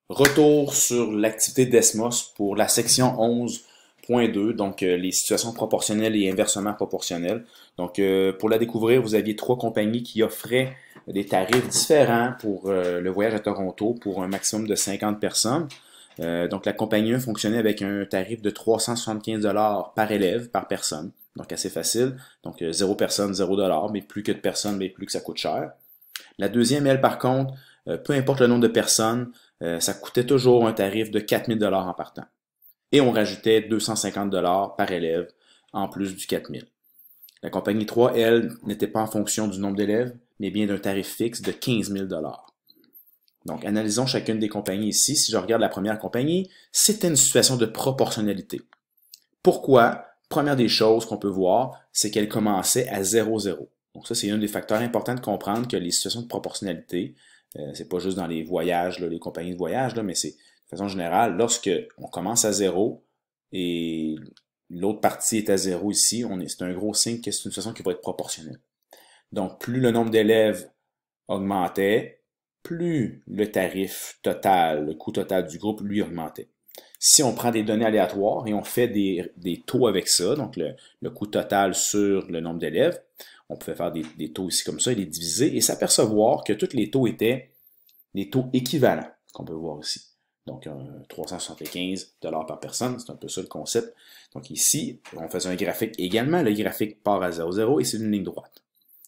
Retour sur l'activité d'ESMOS pour la section 11.2, donc les situations proportionnelles et inversement proportionnelles. Donc, pour la découvrir, vous aviez trois compagnies qui offraient des tarifs différents pour le voyage à Toronto pour un maximum de 50 personnes. Donc, la compagnie 1 fonctionnait avec un tarif de 375 $ par élève, par personne. Donc, assez facile. Donc, 0 personne, 0 $, mais plus que de personnes, mais plus que ça coûte cher. La deuxième, elle, par contre, peu importe le nombre de personnes, ça coûtait toujours un tarif de 4 000 $ en partant. Et on rajoutait 250 $ par élève en plus du 4 000. La compagnie 3, elle, n'était pas en fonction du nombre d'élèves, mais bien d'un tarif fixe de 15 000 $. Donc, analysons chacune des compagnies ici. Si je regarde la première compagnie, c'était une situation de proportionnalité. Pourquoi? Première des choses qu'on peut voir, c'est qu'elle commençait à 0,0. Donc ça, c'est un des facteurs importants de comprendre que les situations de proportionnalité, c'est pas juste dans les voyages, là, les compagnies de voyage, là, mais c'est de façon générale, lorsque on commence à 0 et l'autre partie est à 0 ici, c'est un gros signe que c'est une situation qui va être proportionnelle. Donc, plus le nombre d'élèves augmentait, plus le tarif total, le coût total du groupe, lui, augmentait. Si on prend des données aléatoires et on fait des taux avec ça, donc le coût total sur le nombre d'élèves, on pouvait faire des taux ici comme ça et les diviser et s'apercevoir que tous les taux étaient des taux équivalents, qu'on peut voir ici. Donc, 375 $ par personne, c'est un peu ça le concept. Donc ici, on faisait un graphique également. Le graphique part à 0,0 et c'est une ligne droite.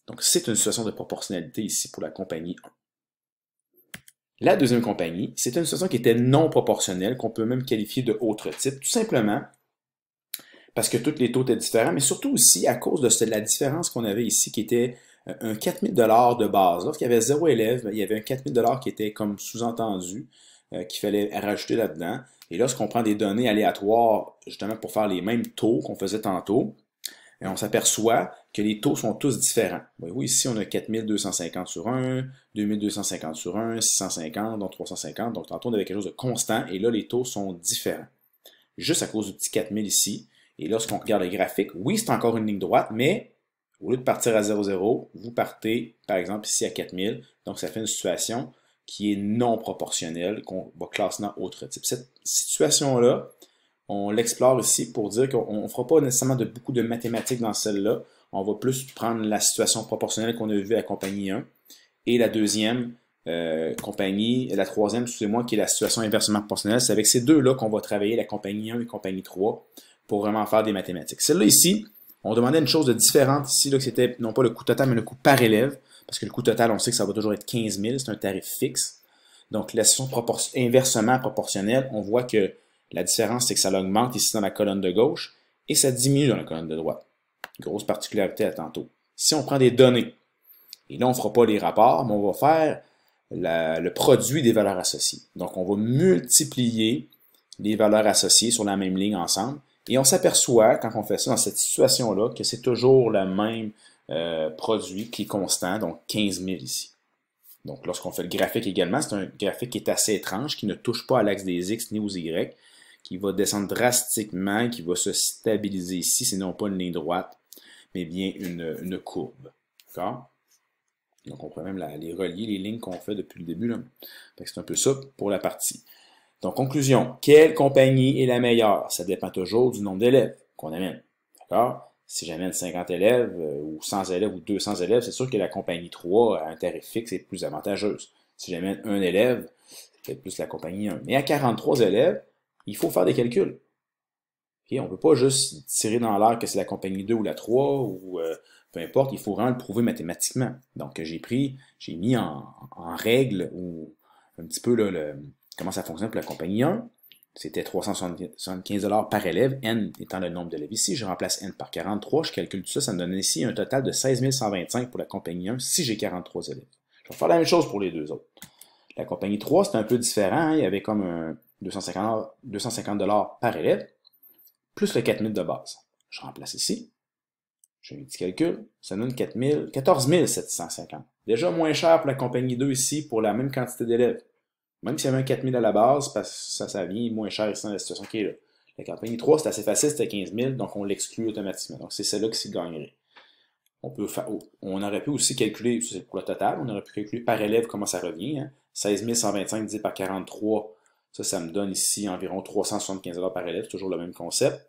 Donc, c'est une situation de proportionnalité ici pour la compagnie 1. La deuxième compagnie, c'est une situation qui était non proportionnelle, qu'on peut même qualifier de autre type, tout simplement parce que tous les taux étaient différents, mais surtout aussi à cause de la différence qu'on avait ici, qui était un 4 000 $ de base. Lorsqu'il y avait 0 élève, il y avait un 4 000 $ qui était comme sous-entendu, qu'il fallait rajouter là-dedans. Et lorsqu'on prend des données aléatoires, justement pour faire les mêmes taux qu'on faisait tantôt, on s'aperçoit que les taux sont tous différents. Voyez-vous, ici, on a 4250 sur 1, 2250 sur 1, 650, donc 350. Donc, tantôt, on avait quelque chose de constant, et là, les taux sont différents. Juste à cause du petit 4000 ici. Et lorsqu'on regarde le graphique, oui, c'est encore une ligne droite, mais au lieu de partir à 0,0, vous partez, par exemple, ici à 4000. Donc, ça fait une situation qui est non proportionnelle, qu'on va classer dans autre type. Cette situation-là, on l'explore ici pour dire qu'on ne fera pas nécessairement beaucoup de mathématiques dans celle-là. On va plus prendre la situation proportionnelle qu'on a vue à la compagnie 1 et la deuxième compagnie, la troisième, excusez-moi, qui est la situation inversement proportionnelle. C'est avec ces deux-là qu'on va travailler, la compagnie 1 et compagnie 3, pour vraiment faire des mathématiques. Celle-là ici, on demandait une chose de différente ici, là, que c'était non pas le coût total, mais le coût par élève, parce que le coût total, on sait que ça va toujours être 15 000, c'est un tarif fixe. Donc, la situation inversement proportionnelle, on voit que la différence, c'est que ça augmente ici dans la colonne de gauche et ça diminue dans la colonne de droite. Grosse particularité à tantôt. Si on prend des données, et là, on ne fera pas les rapports, mais on va faire le produit des valeurs associées. Donc, on va multiplier les valeurs associées sur la même ligne ensemble. Et on s'aperçoit, quand on fait ça dans cette situation-là, que c'est toujours le même produit qui est constant, donc 15 000 ici. Donc, lorsqu'on fait le graphique également, c'est un graphique qui est assez étrange, qui ne touche pas à l'axe des X ni aux Y, qui va descendre drastiquement, qui va se stabiliser ici, c'est non pas une ligne droite, mais bien une courbe. D'accord? Donc, on pourrait même les relier, les lignes qu'on fait depuis le début. C'est un peu ça pour la partie. Donc, conclusion. Quelle compagnie est la meilleure? Ça dépend toujours du nombre d'élèves qu'on amène. D'accord? Si j'amène 50 élèves, ou 100 élèves, ou 200 élèves, c'est sûr que la compagnie 3, à un tarif fixe, est plus avantageuse. Si j'amène un élève, c'est peut-être plus la compagnie 1. Mais à 43 élèves, il faut faire des calculs. Okay? On ne peut pas juste tirer dans l'air que c'est la compagnie 2 ou la 3, ou peu importe, il faut vraiment le prouver mathématiquement. Donc, j'ai mis en règle, ou un petit peu là, comment ça fonctionne pour la compagnie 1. C'était 375 $ par élève, n étant le nombre d'élèves ici. Je remplace n par 43, je calcule tout ça, ça me donne ici un total de 16 125 pour la compagnie 1 si j'ai 43 élèves. Je vais faire la même chose pour les deux autres. La compagnie 3, c'est un peu différent, hein? Il y avait comme un 250 $ par élève, plus le 4000 de base. Je remplace ici, je fais un petit calcul, ça donne 14 750. Déjà moins cher pour la compagnie 2 ici pour la même quantité d'élèves. Même s'il y avait un 4000 à la base, parce que ça vient moins cher ici dans la situation qui est là. La compagnie 3, c'est assez facile, c'était 15 000, donc on l'exclut automatiquement. Donc c'est celle-là qui s'y gagnerait. On aurait pu aussi calculer, c'est pour le total, on aurait pu calculer par élève comment ça revient. Hein? 16 125 divisé par 43, Ça me donne ici environ 375 $ par élève, toujours le même concept.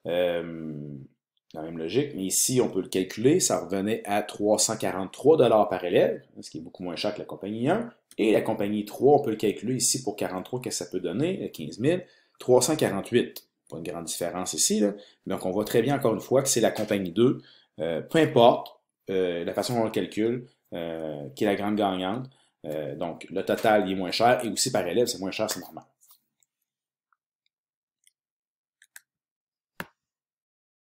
La même logique, mais ici, on peut le calculer, ça revenait à 343 $ par élève, ce qui est beaucoup moins cher que la compagnie 1. Et la compagnie 3, on peut le calculer ici pour 43, qu'est-ce que ça peut donner? 15 000, 348. Pas une grande différence ici, là. Donc, on voit très bien, encore une fois, que c'est la compagnie 2, peu importe la façon dont on le calcule, qui est la grande gagnante. Donc, le total il est moins cher, et aussi par élève, c'est moins cher, c'est normal.